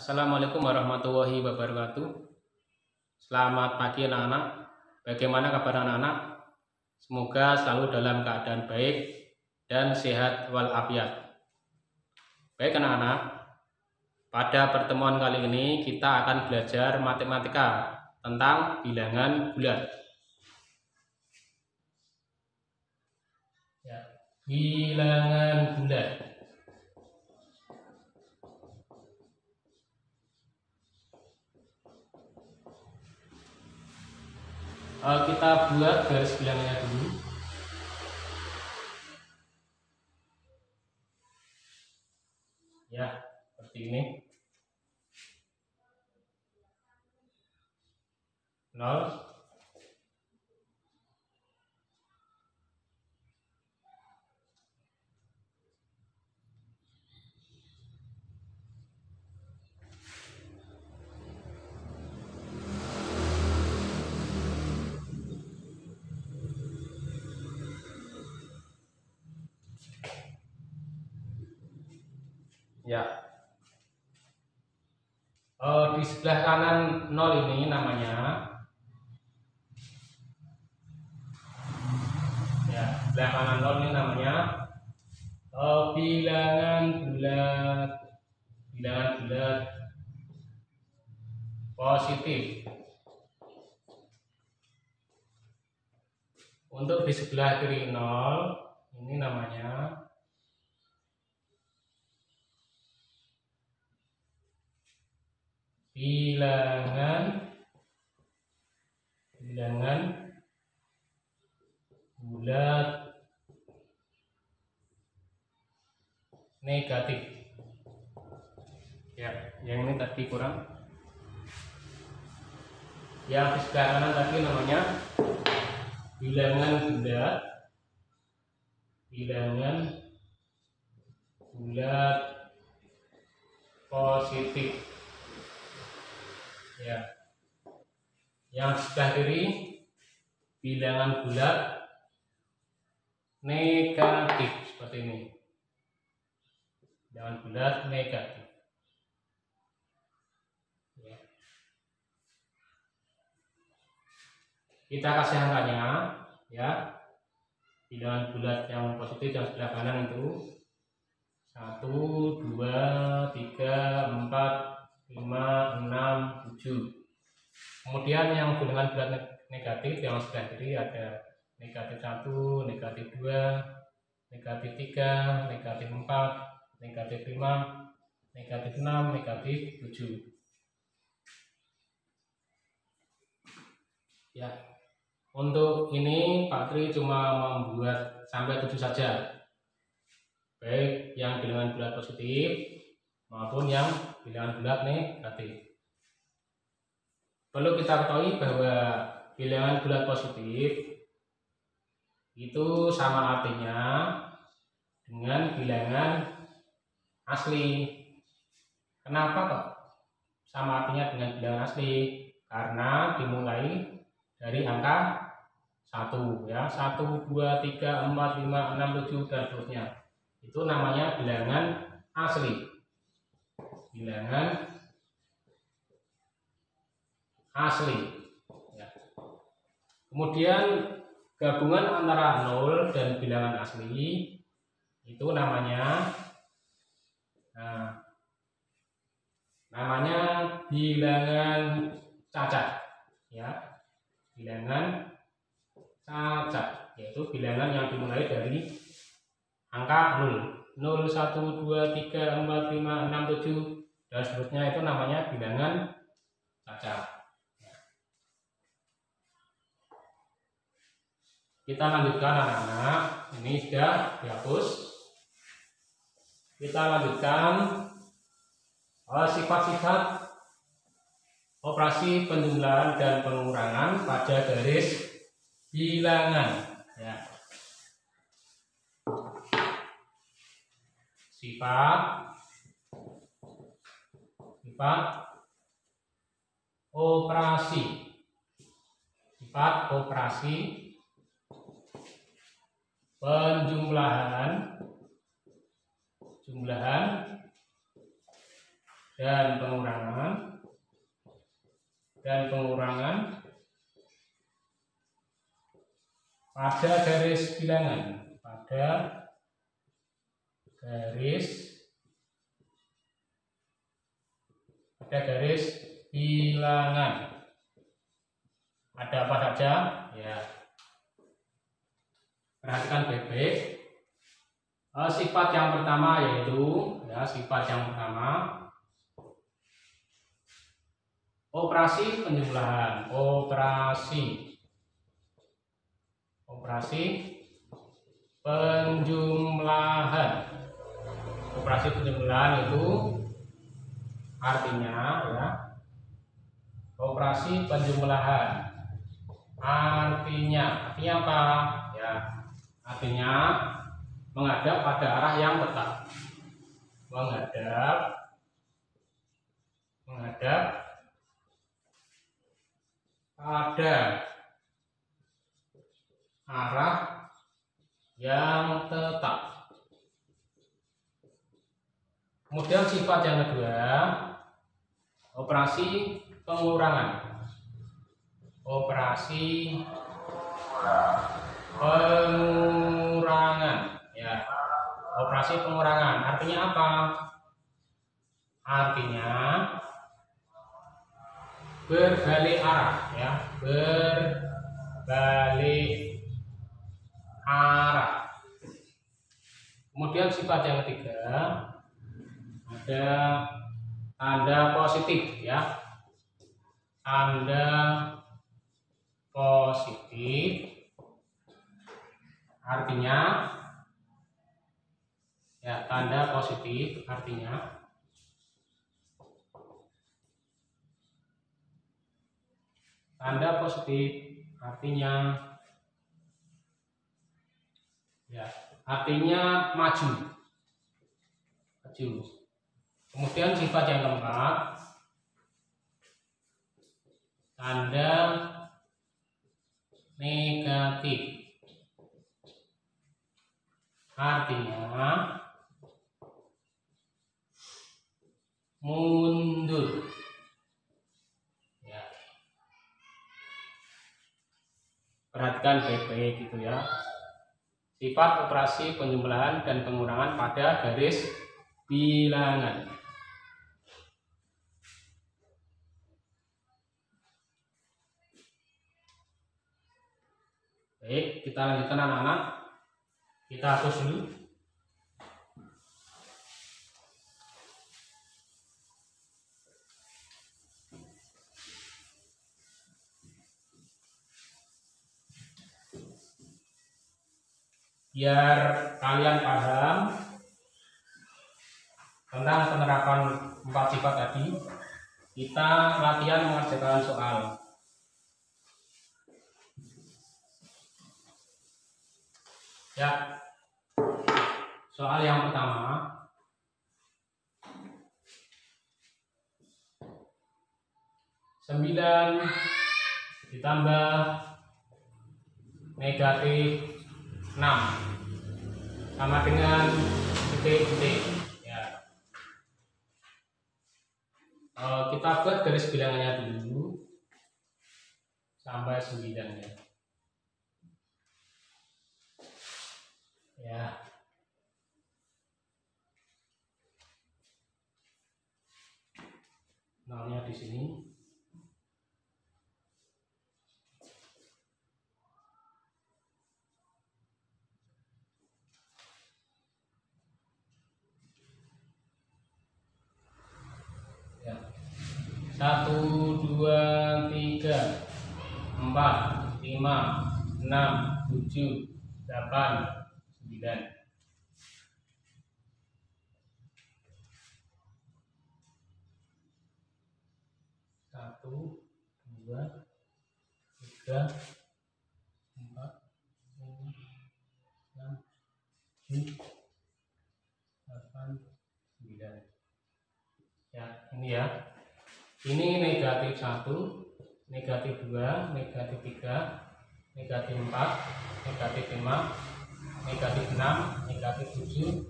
Assalamualaikum warahmatullahi wabarakatuh. Selamat pagi anak-anak. Bagaimana kabar anak-anak? Semoga selalu dalam keadaan baik dan sehat walafiat. Baik anak-anak, pada pertemuan kali ini kita akan belajar matematika tentang bilangan bulat. Bilangan bulat. Kita buat garis bilangnya dulu. Ya, seperti ini. 0, di sebelah kanan 0 ini namanya sebelah kanan 0 ini namanya bilangan bulat positif. Untuk di sebelah kiri 0 ini namanya bilangan bulat negatif. Yang ini tadi kurang. Yang di sebelah kanan tadi namanya bilangan bulat positif. Yang di sebelah kiri bilangan bulat negatif, seperti ini. Bilangan bulat negatif. Kita kasih angkanya, bilangan bulat yang positif yang sebelah kanan itu 1, 2, 3, 4, 5, 6, 7. Kemudian yang bilangan bulat negatif yang sebelah kiri ada negatif 1, negatif 2, negatif 3, negatif 4, negatif 5, negatif 6, negatif 7. Untuk ini Pak Tri cuma membuat sampai 7 saja, baik yang bilangan bulat positif maupun yang bilangan bulat negatif. Perlu kita ketahui bahwa bilangan bulat positif itu sama artinya dengan bilangan asli. Kenapa kok sama artinya dengan bilangan asli? Karena dimulai dari angka 1, 1, 2, 3, 4, 5, 6, 7 dan seterusnya. Itu namanya bilangan asli. Bilangan asli. Kemudian gabungan antara 0 dan bilangan asli itu namanya bilangan cacat. Bilangan cacat, yaitu bilangan yang dimulai dari angka 0, 0, 1, 2, 3, 4, 5, 6, 7 dan seterusnya. Itu namanya bilangan cacat. Kita lanjutkan anak-anak, ini sudah dihapus. Kita lanjutkan sifat-sifat operasi penjumlahan dan pengurangan pada garis bilangan. Sifat operasi penjumlahan dan pengurangan pada garis bilangan, ada apa saja ya, perhatikan baik-baik. Sifat yang pertama yaitu operasi penjumlahan. Operasi penjumlahan itu artinya ya, operasi penjumlahan artinya apa ya? Artinya menghadap pada arah yang tetap, menghadap pada arah yang tetap. Kemudian sifat yang kedua, operasi pengurangan. Ya. Operasi pengurangan artinya apa? Artinya berbalik arah ya, berbalik arah. Kemudian sifat yang ketiga ada tanda positif ya, tanda positif artinya ya, tanda positif artinya ya, artinya maju. Kemudian sifat yang keempat, tanda negatif artinya mundur ya. Perhatikan baik-baik gitu ya, sifat operasi penjumlahan dan pengurangan pada garis bilangan. Baik, kita lanjutkan anak-anak. Kita hapus dulu. Biar kalian paham tentang penerapan 4 sifat tadi, kita latihan mengerjakan soal. Ya, soal yang pertama, -9 ditambah -6 sama dengan titik-titik ya. Kita buat garis bilangannya dulu sampai 9 ya. Nolnya di sini. Ya. 1, 2, 3, 4, 5, 6, 7, 8, 9. 1, 2, 3, 4, 5, 6, 7, 8, 9. Ya, ini ya. Ini -1, -2, -3, -4, -5, -6, -7,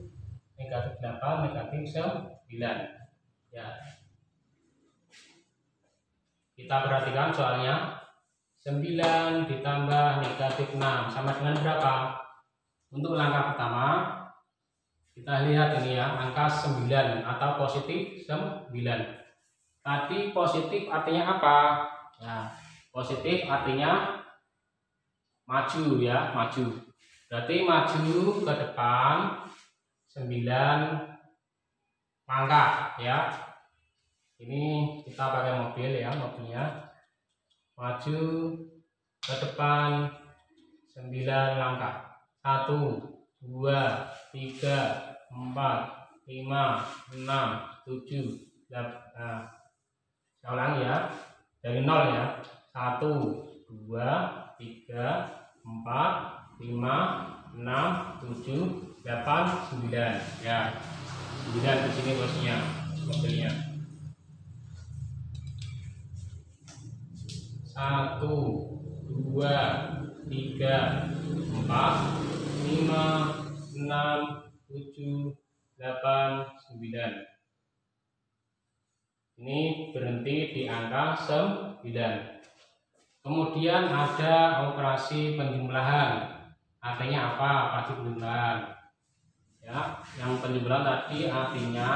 -8, -9 ya. Kita perhatikan soalnya. 9 ditambah negatif 6 sama dengan berapa? Untuk langkah pertama kita lihat ini ya, angka 9 atau positif 9. Tadi positif artinya apa? Ya, positif artinya maju ya, maju. Berarti maju ke depan 9 langkah ya. Ini kita pakai mobil ya, mobilnya. Maju ke depan 9 langkah. 1, 2, 3, 4, 5, 6, 7, 8. Nah, saya ulangi ya. Dari 0 ya. 1, 2, 3, 4, 5, 6, 7, 8, 9. Ya. 9 di sini posisinya mobilnya. 1, 2, 3, 4, 5, 6, 7, 8, 9. Ini berhenti di angka 9. Kemudian ada operasi penjumlahan. Artinya apa? Operasi penjumlahan. Ya, yang penjumlahan tadi artinya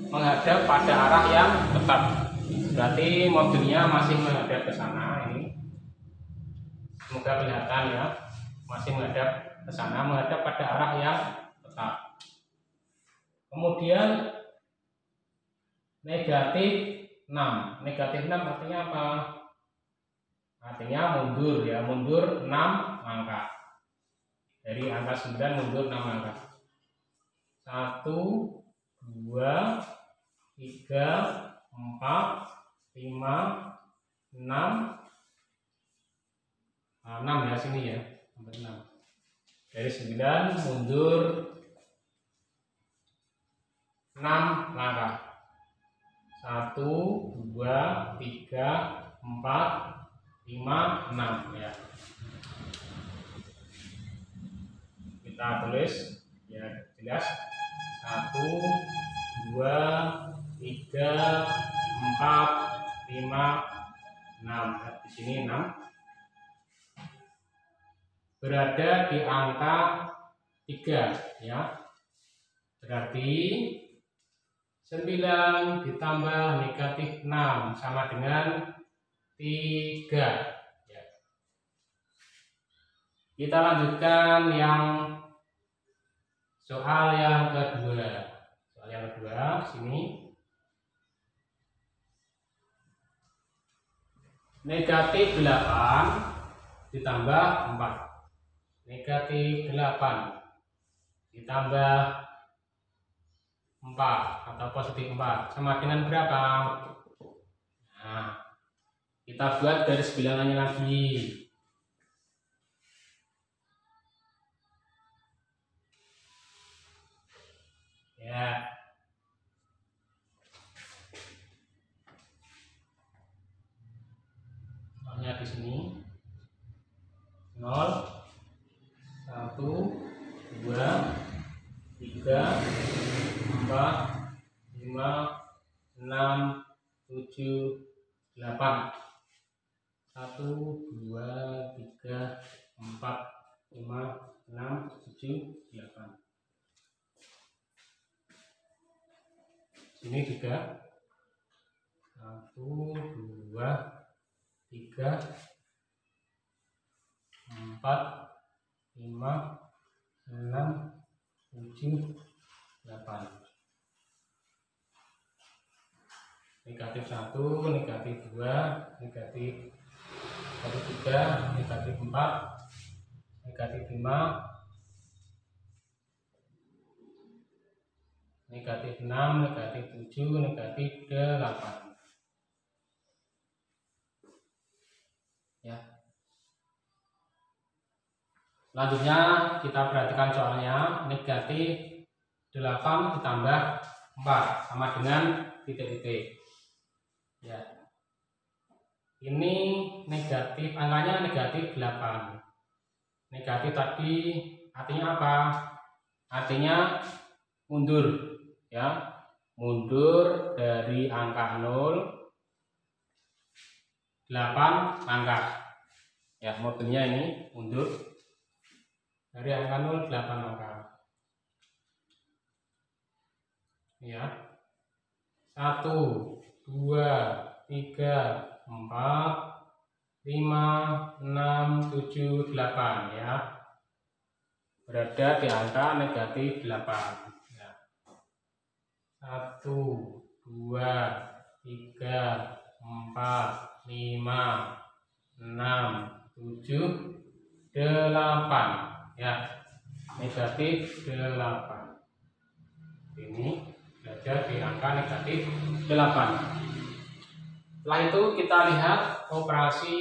menghadap pada arah yang tetap. Berarti mobilnya masih menghadap ke sana ini. Semoga kelihatan ya. Masih menghadap ke sana, menghadap pada arah yang tetap. Kemudian negatif 6. Negatif 6 artinya apa? Artinya mundur ya, mundur 6 langkah. Dari angka 9 mundur 6 langkah. 1, 2, 3, 4, 5, 6. 6 ya sini ya, sampai 6. Dari 9 mundur 6 langkah. 1, 2, 3, 4, 5, 6 ya. Kita tulis ya jelas. 1, 2, 3, 4, 5, 6. Di sini 6. Berada di angka 3 ya. Berarti 9 ditambah negatif 6 sama dengan 3 ya. Kita lanjutkan yang soal yang kedua. Soal yang kedua sini. Negatif 8 ditambah 4. Negatif 8 ditambah 4 atau positif 4 sama dengan berapa? Nah, kita buat garis bilangannya lagi. Ya. Soalnya di sini 0, 1, 2, 3, 4, 5, 6, 7, 8. 1, 2, 3, 4, 5, 6, 7, 8. Sini juga 1, 2, 3, 4, 5, 6, 7, 8. Negatif 1, negatif 2, negatif 3, negatif 4, negatif 5, negatif 6, negatif 7, negatif 8. Ya. Selanjutnya kita perhatikan soalnya. Negatif 8 ditambah 4 sama dengan titik-titik. Ya. Ini negatif, angkanya negatif 8. Negatif tadi artinya apa? Artinya mundur ya. Mundur dari angka 0 8 langkah. Ya, modelnya ini mundur dari angka 0 8 langkah. Ya. 1 2 3 4 5 6 7 8 ya. Berada di angka negatif 8 ya. 1 2 3 4 5 6 7 8 ya, negatif 8. Ini berada di angka negatif 8. Setelah itu kita lihat operasi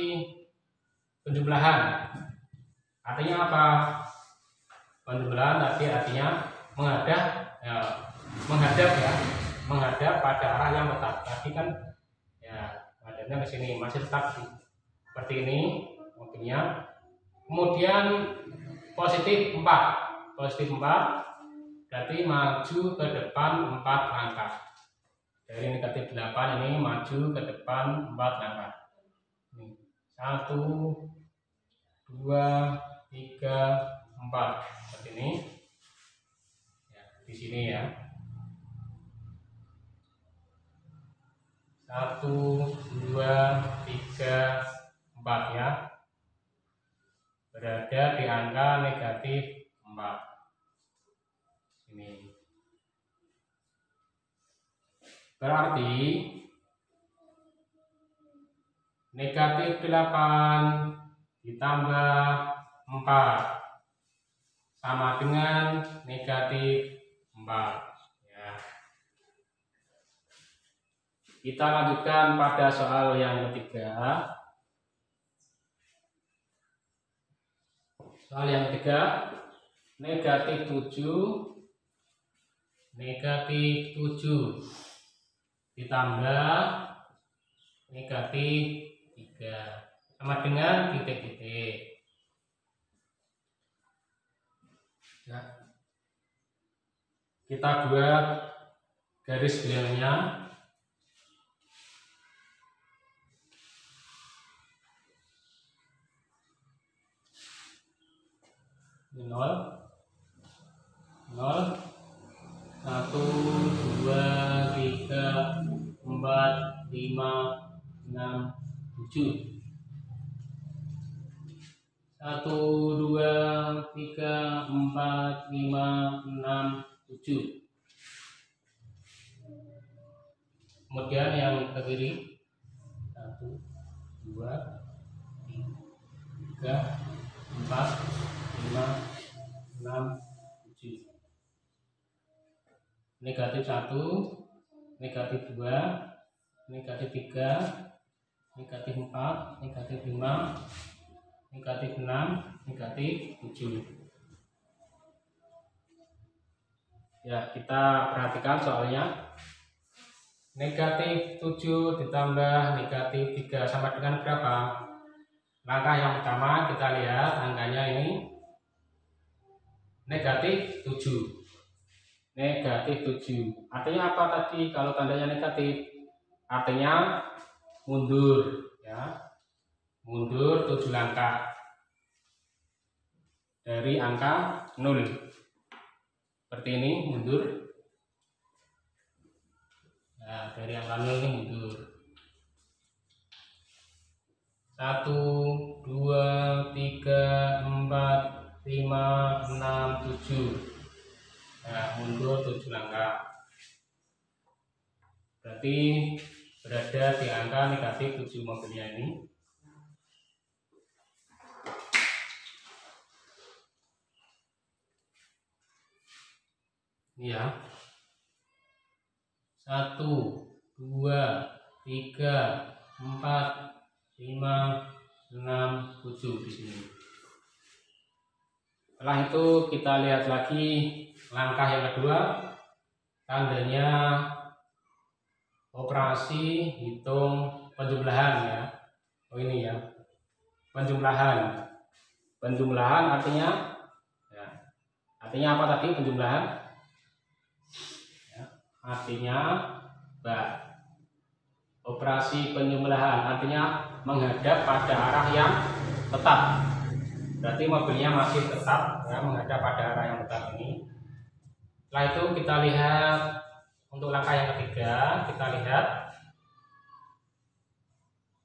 penjumlahan. Artinya apa? Penjumlahan tadi artinya menghadap pada arah yang tetap. Tadi kan ya menghadapnya ke sini, masih tetap seperti ini mobilnya. Kemudian positif 4 berarti maju ke depan 4 langkah. Dari negatif 8 ini maju ke depan 4 langkah. 1 2 3 4 seperti ini ya, di sini ya. 1 2 3 4 ya, berada di angka negatif 4 ini. Berarti negatif 8 ditambah 4 sama dengan negatif 4 ya. Kita lanjutkan pada soal yang ketiga. Soal yang ketiga, negatif 7 ditambah negatif 3 sama dengan titik-titik ya. Kita buat garis belirnya. Ini 0 1 2 3 4 5 6 7 1 2 3 4 5 6 7. Kemudian yang ke kiri 1 2 3 4 5 6 7. Negatif 1, negatif 2, negatif 3, negatif 4, negatif 5, negatif 6, negatif 7. Ya, kita perhatikan soalnya. Negatif 7 ditambah negatif 3 sama dengan berapa? Langkah yang pertama kita lihat angkanya ini negatif 7. Negatif 7. Artinya apa tadi kalau tandanya negatif? Artinya mundur ya. Mundur 7 langkah dari angka 0. Seperti ini mundur. Nah, dari angka 0 ini mundur. 1 2 3 4 5 6 7. Nah, mundur 7 langkah. Berarti berada di angka negatif 7 mobilnya ini. Ini ya. 1 2 3 4 5 6 7 di sini. Setelah itu kita lihat lagi langkah yang kedua, tandanya operasi hitung penjumlahan ya. Oh ini ya, penjumlahan. Penjumlahan artinya ya, artinya apa tadi penjumlahan? Ya, artinya operasi penjumlahan, artinya menghadap pada arah yang tetap. Berarti mobilnya masih tetap ya, menghadap pada arah yang tetap ini. Setelah itu kita lihat untuk langkah yang ketiga, kita lihat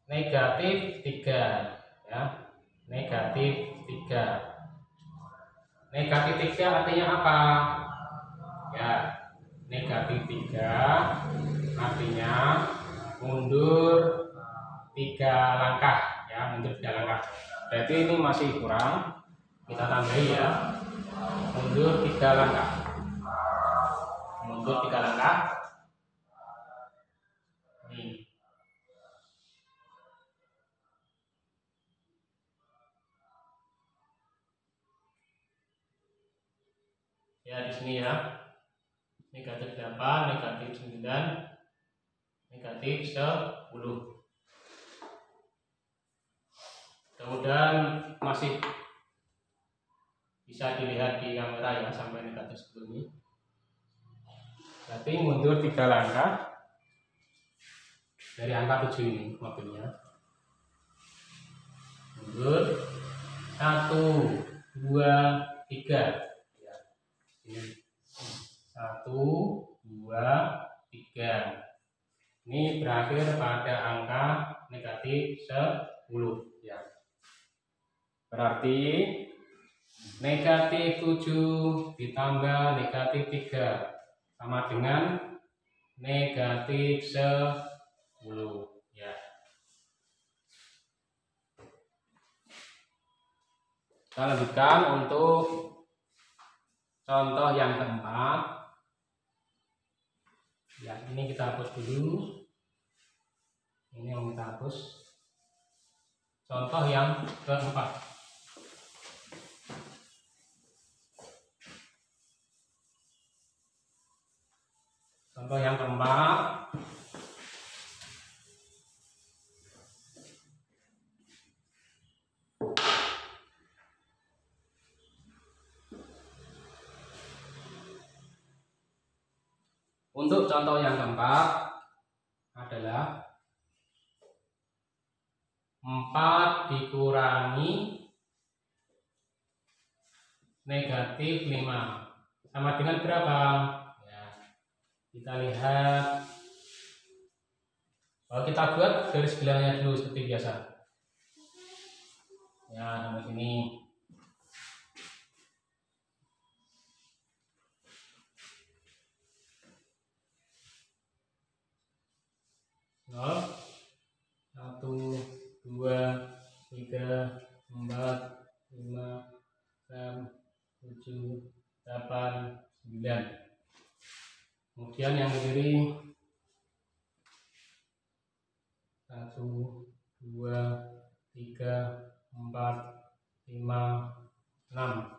negatif 3 ya. Negatif 3. Negatif 3 artinya apa? Ya, negatif 3 artinya mundur 3 langkah ya, mundur 3 langkah. Berarti ini masih kurang, kita tambahi ya. Mundur 3 langkah. Mundur 3 langkah. Ini. Ya, di sini ya. Negatif 8, negatif 9, negatif 10. Kemudian masih bisa dilihat di kamera ya sampai negatif 10 ini. Berarti mundur 3 langkah dari angka 7 ini mobilnya. Mundur 1, 2, 3 ya. Ini 1, 2, 3. Ini berakhir pada angka negatif 10 ya. Berarti negatif 7 ditambah negatif 3 sama dengan negatif 10 ya. Kita lanjutkan untuk contoh yang keempat. Ya, ini kita hapus dulu. Ini yang kita hapus. Contoh yang keempat. Contoh yang keempat. Untuk contoh yang keempat adalah 4 dikurangi negatif 5 sama dengan berapa? Ya, kita lihat. Kita buat garis bilangnya dulu seperti biasa. Ya, sampai sini. Nol, 1, 2, 3, 4, 5, 6, 7, 8, 9. Kemudian yang berdiri 1, 2, 3, 4, 5, 6.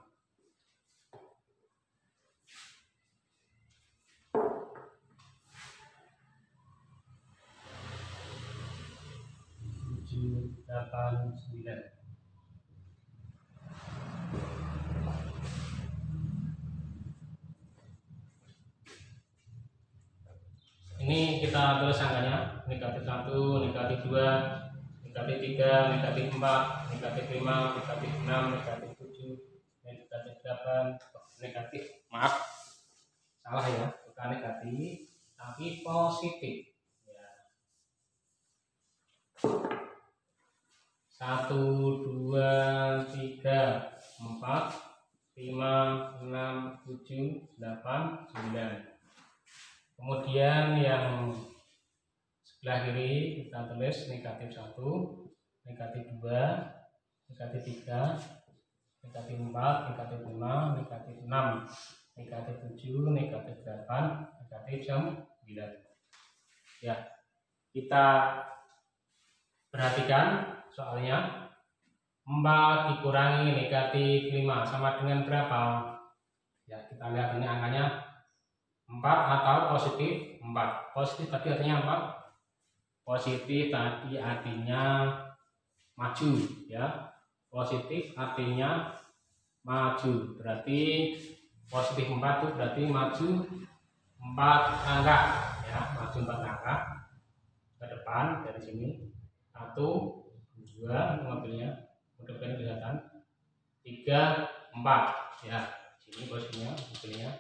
Ini kita tulis angkanya negatif 1, negatif 2, negatif 3, negatif 4, negatif 5, negatif 6, negatif 7, negatif 8, negatif, maaf, salah ya, bukan negatif tapi positif ya. 1, 2, 3, 4, 5, 6, 7, 8, 9. Kemudian yang sebelah kiri kita tulis negatif 1, negatif 2, negatif 3, negatif 4, negatif 5, negatif 6, negatif 7, negatif 8, negatif 9. Ya, kita perhatikan soalnya 4 dikurangi negatif 5 sama dengan berapa? Ya, kita lihat ini angkanya 4 atau positif 4. Positif tadi artinya apa? Positif tadi artinya maju ya. Positif artinya maju. Berarti positif 4 itu berarti maju 4 angka ya, maju 4 angka ke depan. 8 dari sini. 1, 2, mobilnya mudah-mudahan kelihatan. 3, 4 ya, sini posisinya mobilnya.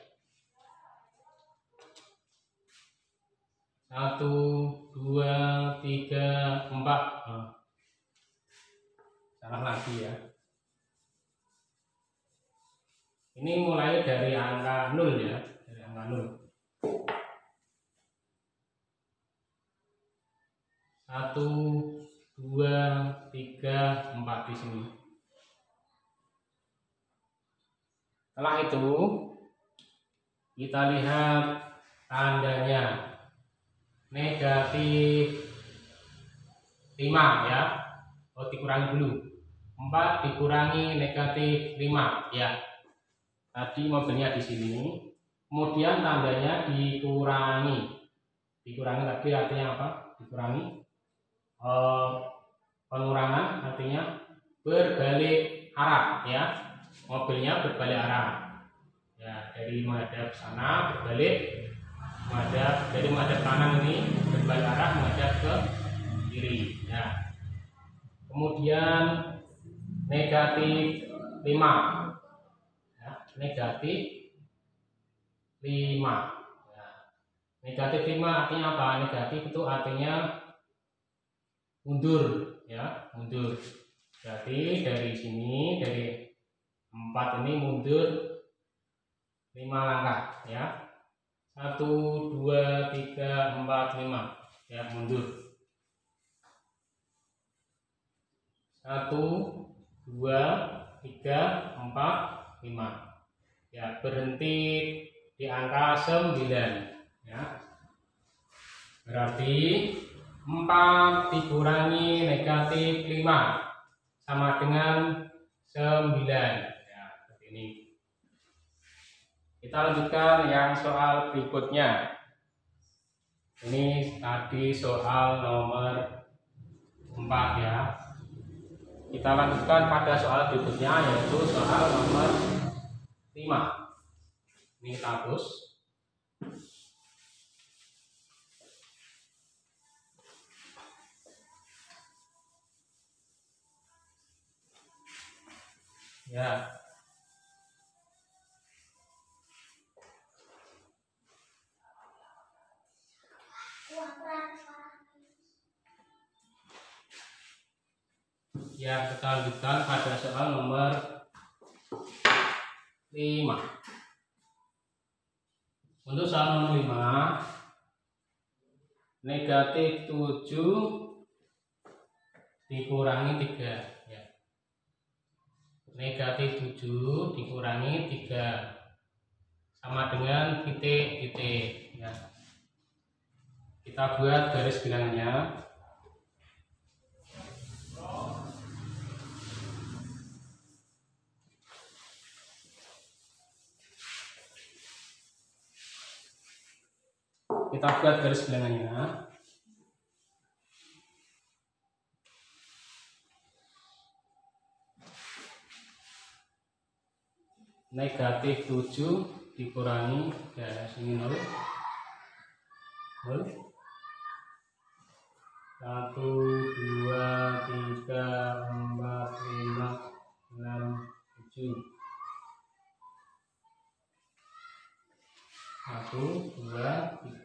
1, 2, 3, 4. Salah lagi ya. Ini mulai dari angka 0 ya, dari angka 0. 1, 2, 3, 4 di sini. Setelah itu kita lihat tandanya negatif 5 ya. Dikurangi dulu. 4 dikurangi negatif 5 ya. Tadi mobilnya di sini, kemudian tandanya dikurangi. Dikurangi tadi artinya apa? Dikurangi. Pengurangan artinya berbalik arah ya. Mobilnya berbalik arah. Ya, dari menghadap sana berbalik, dari menghadap kanan ini berbalik arah menghadap ke kiri ya. Kemudian negatif 5. Negatif 5 ya. Negatif 5 artinya apa? Negatif itu artinya mundur ya, mundur. Jadi dari sini, dari 4 ini mundur 5 langkah ya. 1, 2, 3, 4, 5 ya, mundur. 1, 2, 3, 4, 5 ya, berhenti di angka 9 ya. Berarti 4 dikurangi negatif 5 sama dengan 9 ya, seperti ini. Kita lanjutkan yang soal berikutnya. Ini tadi soal nomor 4 ya. Kita lanjutkan pada soal berikutnya, yaitu soal nomor 5. Ini kita hapus. Ya. Ya, kita lanjutkan pada soal nomor 5. Untuk soal nomor 5, negatif 7 dikurangi 3 ya. Negatif 7 dikurangi 3 sama dengan titik-titik ya. Kita buat garis bilangnya. Kita buat garis bilangannya. Negatif 7 dikurangi garis ini 0. 1, 2, 3, 4, 5, 6, 7. 1, 2,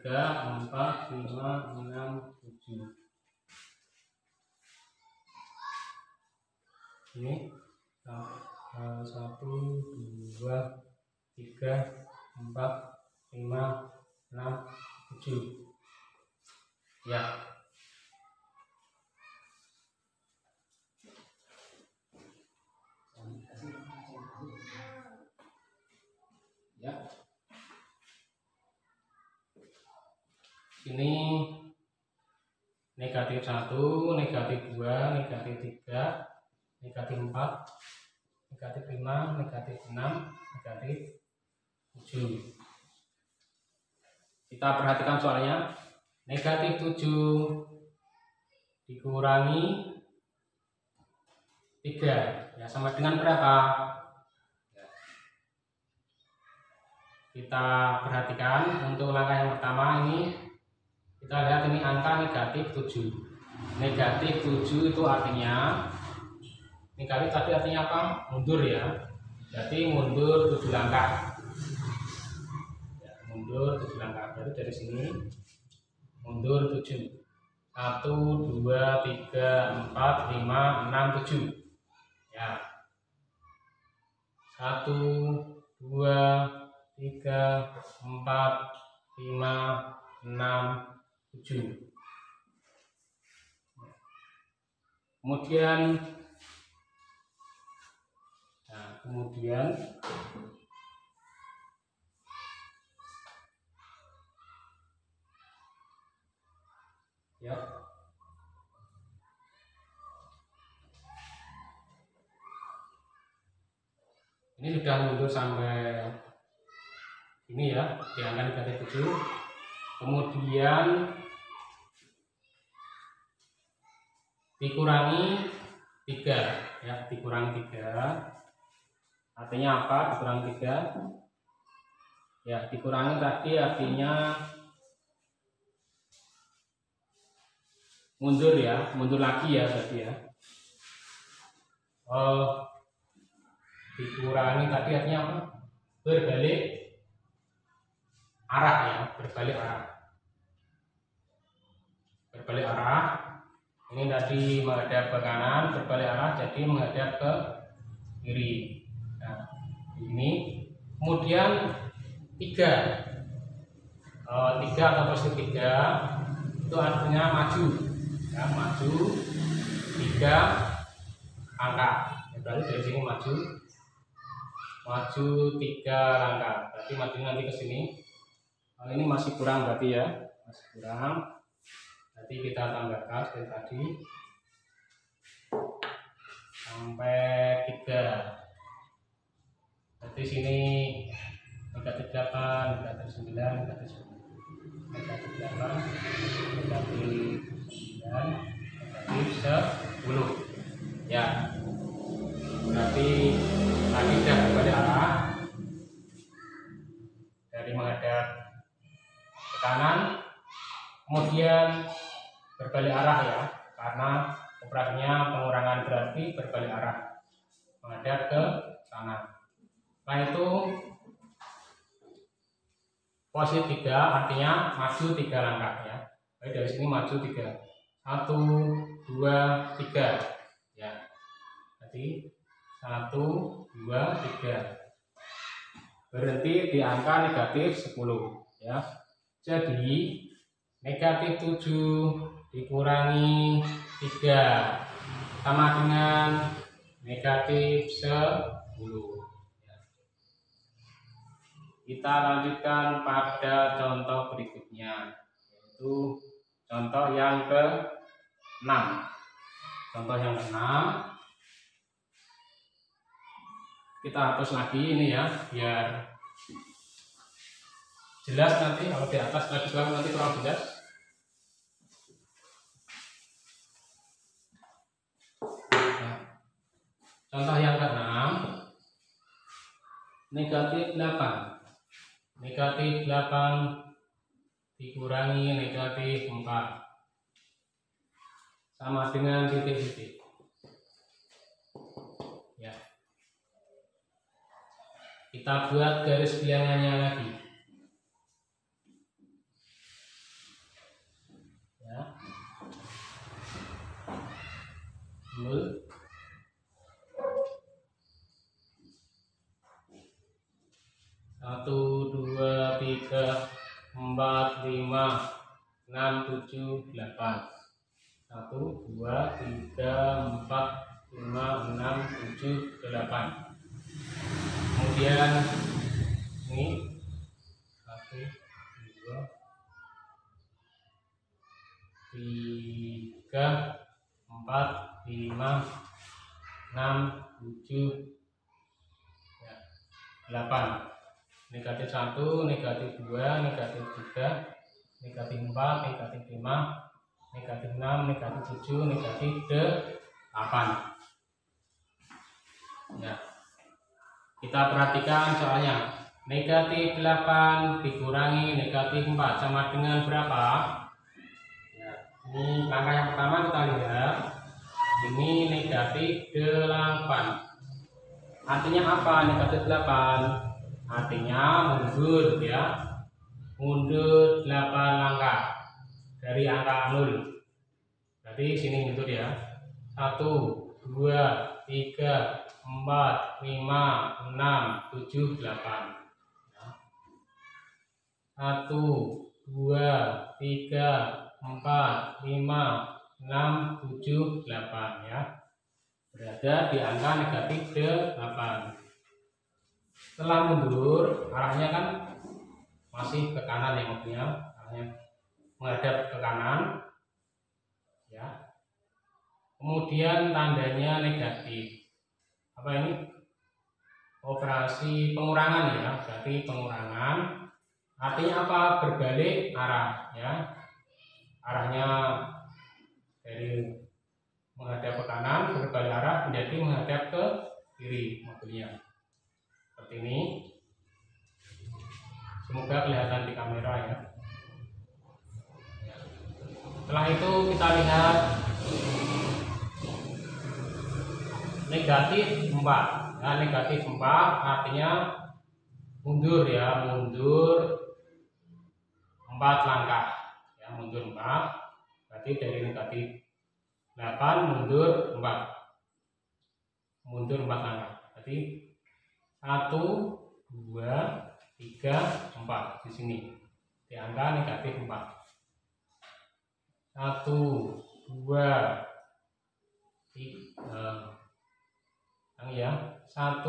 3, 4, 5, 6, 7. Ini 1, 2, 3, 4, 5, 6, 7 ya. Ya. Ini negatif 1, negatif 2, negatif 3, negatif 4, negatif 5, negatif 6, negatif 7. Kita perhatikan soalnya. Negatif 7 dikurangi 3 ya, sama dengan berapa? Kita perhatikan untuk langkah yang pertama ini Kita lihat ini angka negatif 7. Negatif 7 itu artinya, negatif tadi artinya apa? Mundur ya. Jadi mundur 7 langkah. Ya, mundur 7 langkah. Jadi dari sini mundur 7. 1, 2, 3, 4, 5, 6, 7. Ya. 1, 2, 3, 4, 5, 6, 7. Kemudian ya, ini sudah mundur sampai ini ya, di angka negatif 7. Kemudian dikurangi 3 ya, dikurangi 3 artinya apa? Dikurangi 3 ya, dikurangi tadi artinya mundur ya, mundur lagi ya berarti ya. Dikurangi tadi artinya apa? Berbalik arah ya, berbalik arah. Berbalik arah. Ini tadi menghadap ke kanan, berbalik arah jadi menghadap ke kiri. Nah, ini kemudian 3 atau posisi 3 itu artinya maju ya, maju 3 angka ya, berarti dari sini maju 3 langkah, berarti maju nanti ke sini. Ini masih kurang berarti ya, masih kurang. Nanti kita tambahkan seperti tadi sampai 3. Berarti sini negatif 8, negatif 9, negatif 10, negatif 8, negatif 9, negatif 10. Ya, berarti tadi sudah berbalik arah dari menghadap ke kanan, kemudian berbalik arah ya, karena operasinya pengurangan berarti berbalik arah menghadap ke sana. Setelah itu posisi 3 artinya maju 3 langkah ya. Jadi dari sini maju 3. 1, 2, 3 ya. Jadi 1, 2, 3. Berhenti di angka negatif 10 ya. Jadi negatif 7 dikurangi 3 sama dengan negatif 10. Kita lanjutkan pada contoh berikutnya, yaitu contoh yang ke-6. Contoh yang ke-6 kita hapus lagi ini ya, biar jelas nanti. Kalau di atas lagi nanti kurang jelas. Contoh yang ke-6, negatif 8. Negatif 8 dikurangi negatif 4 sama dengan titik-titik. Ya. Kita buat garis bilangannya lagi. Ya. 1, 2, 3, 4, 5, 6, 7, 8. 1, 2, 3, 4, 5, 6, 7, 8. Kemudian ini 1, 2, 3, 4, 5, 6, 7, 8. Negatif 1, negatif 2, negatif 3, negatif 4, negatif 5, negatif 6, negatif 7, negatif 8. Ya. Kita perhatikan soalnya. Negatif 8 dikurangi negatif 4 sama dengan berapa? Ini langkah yang pertama kita lihat, ini negatif 8. Artinya apa negatif 8? Artinya mundur ya, mundur 8 langkah dari angka 0. Berarti sini mundur ya, 1, 2, 3, 4, 5, 6, 7, 8. 1, 2, 3, 4, 5, 6, 7, 8 ya. Berada di angka negatif 8. Setelah mundur, arahnya kan masih ke kanan ya mobilnya, arahnya menghadap ke kanan ya. Kemudian tandanya negatif. Apa ini? Operasi pengurangan ya, berarti pengurangan. Artinya apa? Berbalik arah ya. Arahnya dari menghadap ke kanan berbalik arah menjadi menghadap ke kiri mobilnya. Seperti ini. Semoga kelihatan di kamera ya. Setelah itu kita lihat negatif 4. Ya, negatif 4 artinya mundur ya, mundur 4 langkah ya, mundur 4. Berarti dari negatif 8 mundur 4. Mundur 4 langkah. Berarti 1, 2, 3, 4 di sini. Di angka negatif 4. 1, 2, 3 ya. 1,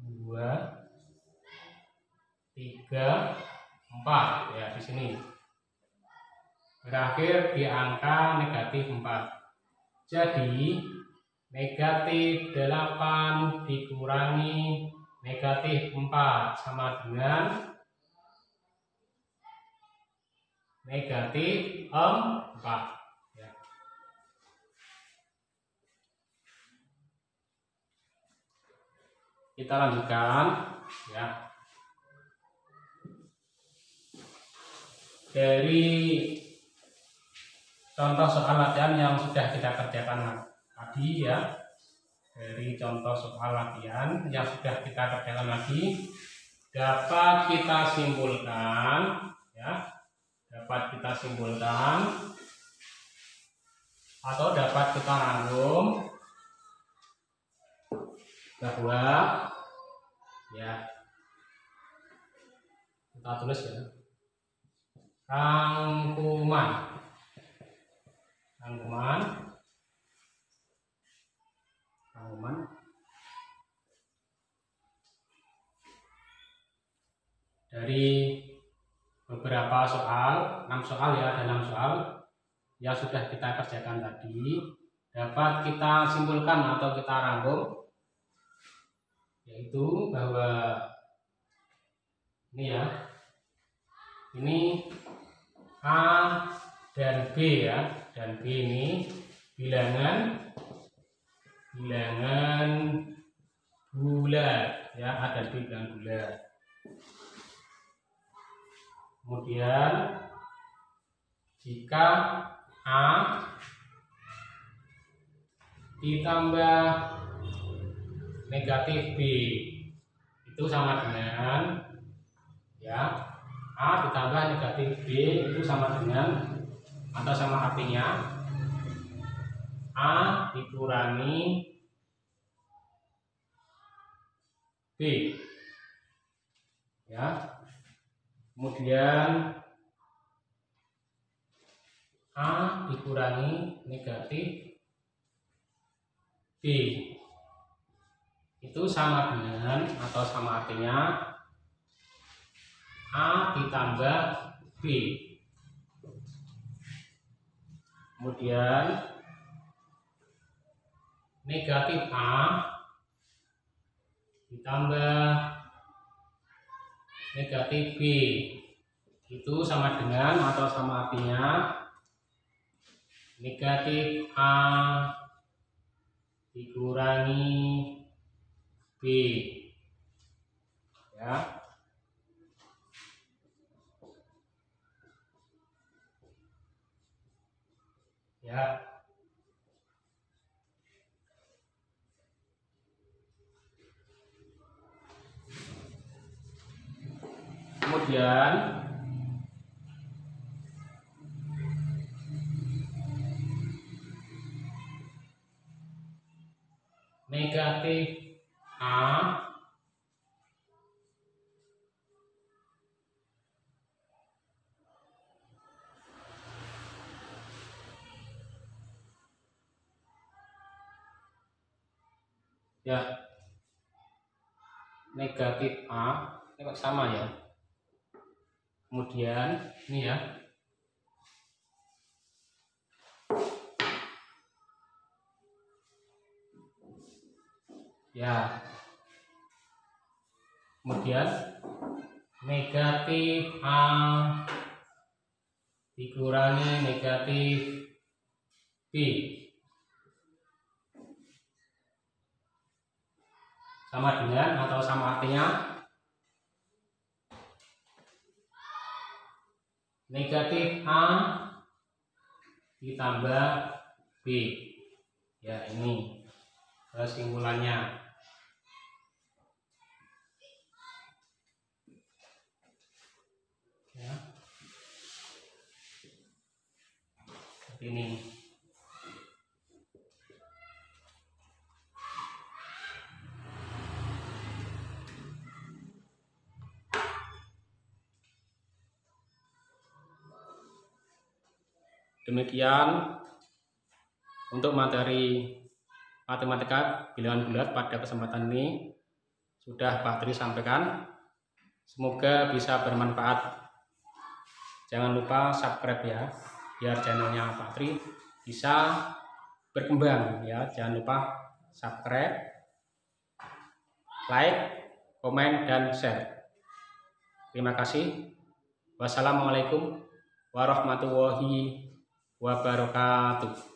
2, 3, 4 ya di sini. Berakhir di angka negatif 4. Jadi negatif 8 dikurangi negatif 4 sama dengan negatif 4 ya. Kita lanjutkan ya. Dari contoh soal latihan yang sudah kita kerjakan tadi ya, dari contoh soal latihan yang sudah kita kerjakan lagi, dapat kita simpulkan ya, dapat kita simpulkan atau dapat kita rangkum bahwa ya, kita tulis ya, rangkuman dari beberapa soal, 6 soal ya, ada 6 soal yang sudah kita kerjakan tadi, dapat kita simpulkan atau kita rangkum, yaitu bahwa ini ya, ini A dan B ya, dan B ini bilangan bulat ya, A dan B bilangan bulat. Kemudian jika A ditambah negatif B itu sama dengan ya, A ditambah negatif B itu sama dengan atau sama artinya A dikurangi B ya. Kemudian A dikurangi negatif B itu sama dengan atau sama artinya A ditambah B. Kemudian negatif A ditambah negatif B itu sama dengan atau sama artinya negatif A dikurangi B ya. ya. Kemudian negatif A ya, negatif A ini sama ya. Kemudian ini ya, kemudian negatif A dikurangi negatif B sama dengan atau sama artinya negatif A ditambah B ya. Ini kesimpulannya ya, seperti ini. Demikian untuk materi matematika bilangan bulat pada kesempatan ini sudah Pak Tri sampaikan. Semoga bisa bermanfaat. Jangan lupa subscribe ya, biar channelnya Pak Tri bisa berkembang ya. Jangan lupa subscribe, like, komen, dan share. Terima kasih. Wassalamualaikum warahmatullahi wabarakatuh.